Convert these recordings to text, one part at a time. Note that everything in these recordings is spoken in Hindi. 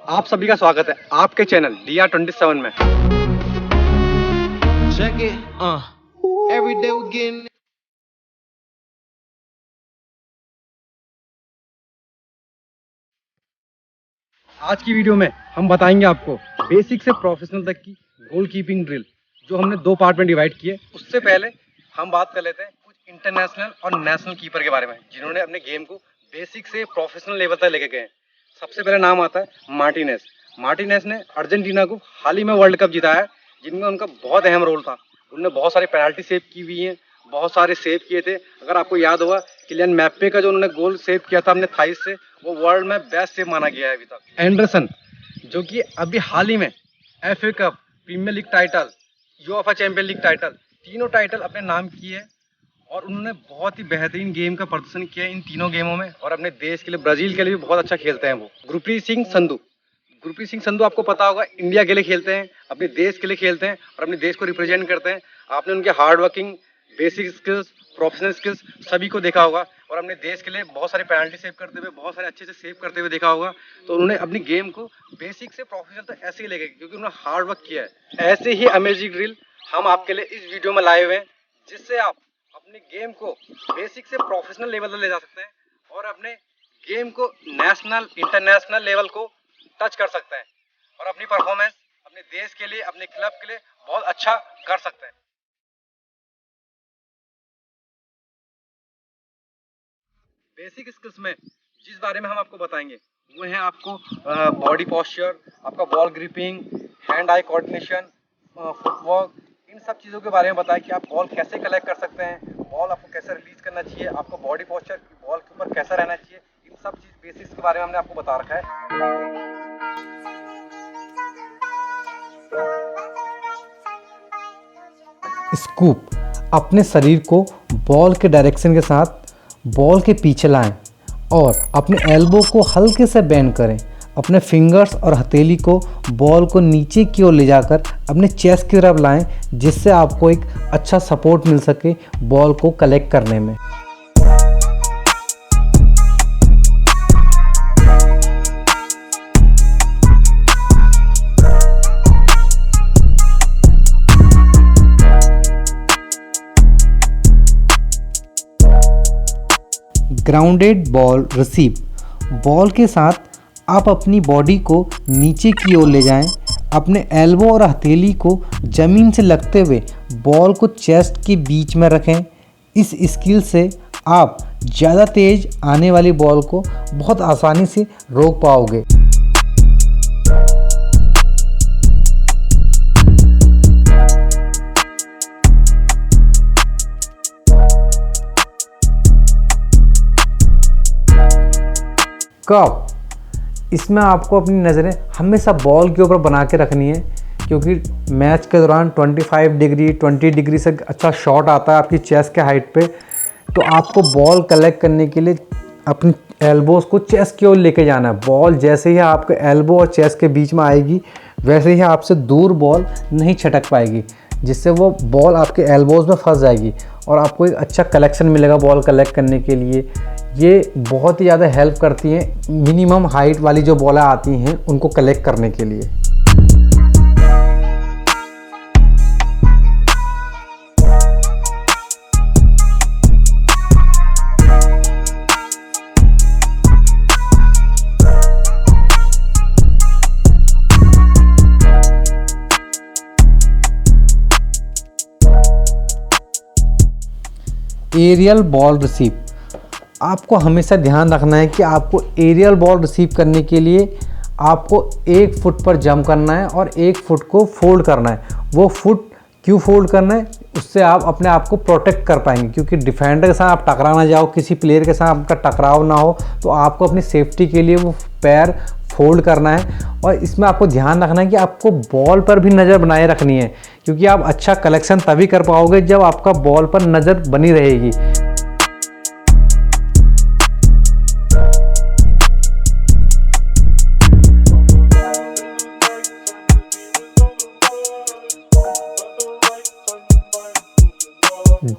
आप सभी का स्वागत है आपके चैनल DR27 में। Check it, every day we're getting आज की वीडियो में हम बताएंगे आपको बेसिक से प्रोफेशनल तक की गोल कीपिंग ड्रिल, जो हमने 2 पार्ट में डिवाइड किए। उससे पहले हम बात कर लेते हैं कुछ इंटरनेशनल और नेशनल कीपर के बारे में, जिन्होंने अपने गेम को बेसिक से प्रोफेशनल लेवल तक लेके गए हैं। सबसे पहले नाम आता है मार्टिनेज। मार्टिनेज ने अर्जेंटीना को हाल ही में वर्ल्ड कप जिताया, जिनमें उनका बहुत अहम रोल था। उन्होंने बहुत सारी पेनल्टी सेव की हुई हैं, बहुत सारे सेव किए थे। अगर आपको याद होगा, किलियन मैप्पे का जो उन्होंने गोल सेव किया था अपने थाइस से, वो वर्ल्ड में बेस्ट सेव माना गया है अभी तक। एंडरसन, जो कि अभी हाल ही में FA cup, premier league title, UEFA champion league title, तीनों टाइटल अपने नाम किए हैं और उन्होंने बहुत ही बेहतरीन गेम का प्रदर्शन किया इन तीनों गेमों में और अपने देश के लिए, ब्राजील के लिए भी बहुत अच्छा खेलते हैं वो। गुरप्रीत सिंह संधू आपको पता होगा, इंडिया के लिए खेलते हैं, अपने देश के लिए खेलते हैं और अपने देश को रिप्रेजेंट करते हैं। आपने उनके hard working, basic skills, professional skills सभी को देखा होगा और अपने देश के लिए बहुत सारे पेनल्टी सेव करते हुए, बहुत सारे अच्छे से सेव करते हुए देखा होगा। तो उन्होंने अपनी गेम को बेसिक से प्रोफेशनल तक ऐसे ही ले गए, क्योंकि उन्होंने हार्ड वर्क किया है। ऐसे ही अमेजिंग ड्रिल हम आपके लिए इस वीडियो में लाए हुए हैं, जिससे आप अपने गेम को बेसिक से प्रोफेशनल लेवल तक ले जा सकते हैं और अपने गेम को नेशनल, इंटरनेशनल लेवल को टच कर सकते हैं और अपनी परफॉर्मेंस अपने देश के लिए, अपने क्लब के लिए बहुत अच्छा कर सकते हैं। बेसिक स्किल्स में जिस बारे में हम आपको बताएंगे वो है आपको बॉडी पोस्चर, आपका ball gripping, hand eye coordination, footwork, इन सब चीज़ों के बारे में बताया कि आप बॉल कैसे कलेक्ट कर सकते हैं, बॉल आपको कैसे रिलीज करना चाहिए, आपको बॉडी पोस्चर बॉल के ऊपर कैसा रहना चाहिए। इन सब चीज़ बेसिक्स के बारे में हमने आपको बता रखा है। स्कूप, अपने शरीर को बॉल के डायरेक्शन के साथ बॉल के पीछे लाएं और अपने एल्बो को हल्के से बेंड करें। अपने फिंगर्स और हथेली को बॉल को नीचे की ओर ले जाकर अपने चेस्ट की तरफ लाएं, जिससे आपको एक अच्छा सपोर्ट मिल सके बॉल को कलेक्ट करने में। ग्राउंडेड बॉल रिसीव, बॉल के साथ आप अपनी बॉडी को नीचे की ओर ले जाएं। अपने एल्बो और हथेली को ज़मीन से लगते हुए बॉल को चेस्ट के बीच में रखें। इस स्किल से आप ज़्यादा तेज़ आने वाली बॉल को बहुत आसानी से रोक पाओगे। कप, इसमें आपको अपनी नज़रें हमेशा बॉल के ऊपर बना के रखनी है, क्योंकि मैच के दौरान 25 डिग्री 20 डिग्री से अच्छा शॉट आता है आपकी चेस्ट के हाइट पे। तो आपको बॉल कलेक्ट करने के लिए अपनी एल्बोज़ को चेस्ट की ओर लेके जाना है। बॉल जैसे ही आपके एल्बो और चेस्ट के बीच में आएगी, वैसे ही आपसे दूर बॉल नहीं छटक पाएगी, जिससे वो बॉल आपके एल्बोज़ में फंस जाएगी और आपको एक अच्छा कलेक्शन मिलेगा बॉल कलेक्ट करने के लिए। ये बहुत ही ज़्यादा हेल्प करती हैं मिनिमम हाइट वाली जो बॉलें आती हैं उनको कलेक्ट करने के लिए। एरियल बॉल रिसीव, आपको हमेशा ध्यान रखना है कि आपको एरियल बॉल रिसीव करने के लिए आपको 1 फुट पर जंप करना है और 1 फुट को फोल्ड करना है। वो फुट क्यों फोल्ड करना है? उससे आप अपने आप को प्रोटेक्ट कर पाएंगे, क्योंकि डिफेंडर के साथ आप टकरा ना जाओ, किसी प्लेयर के साथ आपका टकराव ना हो। तो आपको अपनी सेफ्टी के लिए वो पैर फोल्ड करना है और इसमें आपको ध्यान रखना है कि आपको बॉल पर भी नज़र बनाए रखनी है, क्योंकि आप अच्छा कलेक्शन तभी कर पाओगे जब आपका बॉल पर नज़र बनी रहेगी।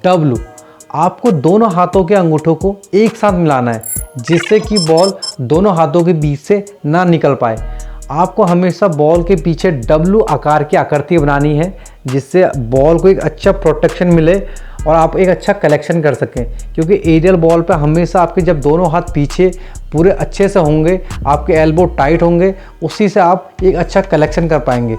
W, आपको दोनों हाथों के अंगूठों को एक साथ मिलाना है, जिससे कि बॉल दोनों हाथों के बीच से ना निकल पाए। आपको हमेशा बॉल के पीछे W आकार की आकृति बनानी है, जिससे बॉल को एक अच्छा प्रोटेक्शन मिले और आप एक अच्छा कलेक्शन कर सकें। क्योंकि एरियल बॉल पे हमेशा आपके जब दोनों हाथ पीछे पूरे अच्छे से होंगे, आपके एल्बो टाइट होंगे, उसी से आप एक अच्छा कलेक्शन कर पाएंगे।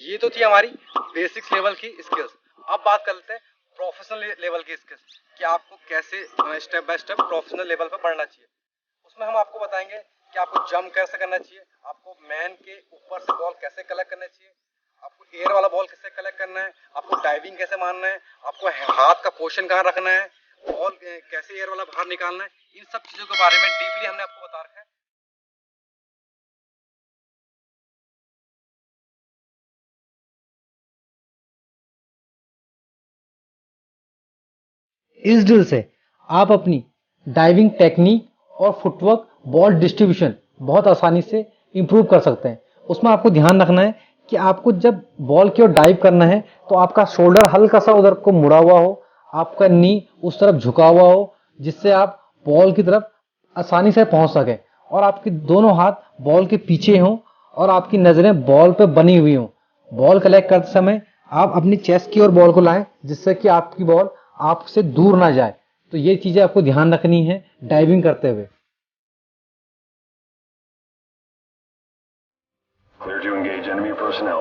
ये तो थी हमारी बेसिक्स लेवल की स्किल्स। अब बात कर लेते हैं प्रोफेशनल लेवल की स्किल्स कि आपको कैसे step by step professional level पर बढ़ना चाहिए। उसमें हम आपको बताएंगे कि आपको जंप कैसे करना चाहिए, आपको मैन के ऊपर से बॉल कैसे कलेक्ट करना चाहिए, आपको एयर वाला बॉल कैसे कलेक्ट करना है, आपको डाइविंग कैसे मारना है, आपको हाथ का पोजीशन कहाँ रखना है, बॉल कैसे एयर वाला बाहर निकालना है। इन सब चीजों के बारे में डीपली हमने आपको बता रखा है। इस ड्रिल से आप अपनी डाइविंग टेक्निक और फुटवर्क, बॉल डिस्ट्रीब्यूशन बहुत आसानी से इंप्रूव कर सकते हैं। उसमें आपको ध्यान रखना है कि आपको जब बॉल की ओर डाइव करना है तो आपका शोल्डर हल्का सा उधर को मुड़ा हुआ हो, आपका नी उस तरफ झुका हुआ हो, जिससे आप बॉल की तरफ आसानी से पहुंच सकें और आपके दोनों हाथ बॉल के पीछे हों और आपकी नज़रें बॉल पे बनी हुई हों। बॉल कलेक्ट करते समय आप अपनी चेस्ट की ओर बॉल को लाएं, जिससे कि आपकी बॉल आपसे दूर ना जाए। तो ये चीजें आपको ध्यान रखनी है डाइविंग करते हुए। Clear to engage enemy personnel.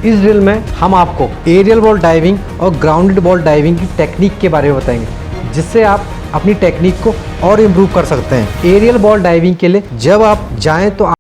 इस ड्रिल में हम आपको एरियल बॉल डाइविंग और ग्राउंडेड बॉल डाइविंग की टेक्निक के बारे में बताएंगे, जिससे आप अपनी टेक्निक को और इम्प्रूव कर सकते हैं। एरियल बॉल डाइविंग के लिए जब आप जाएं तो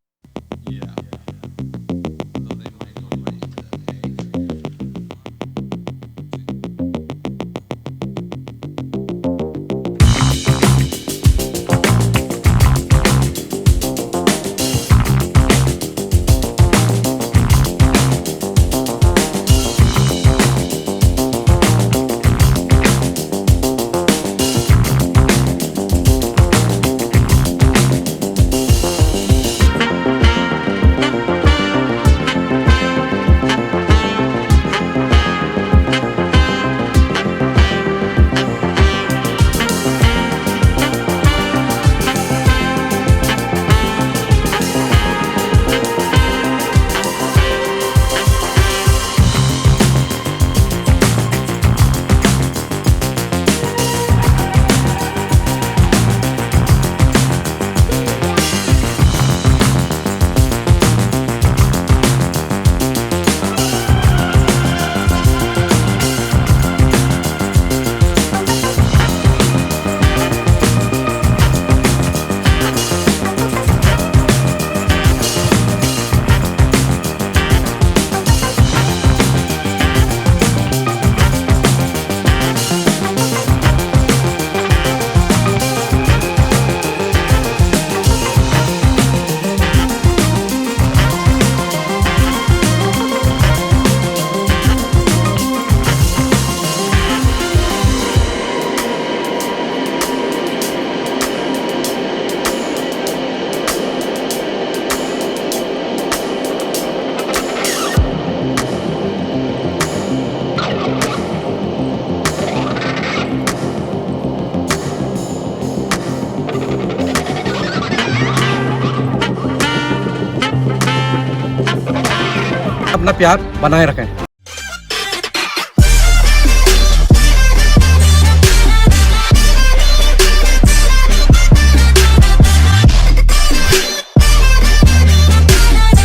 अपना प्यार बनाए रखें।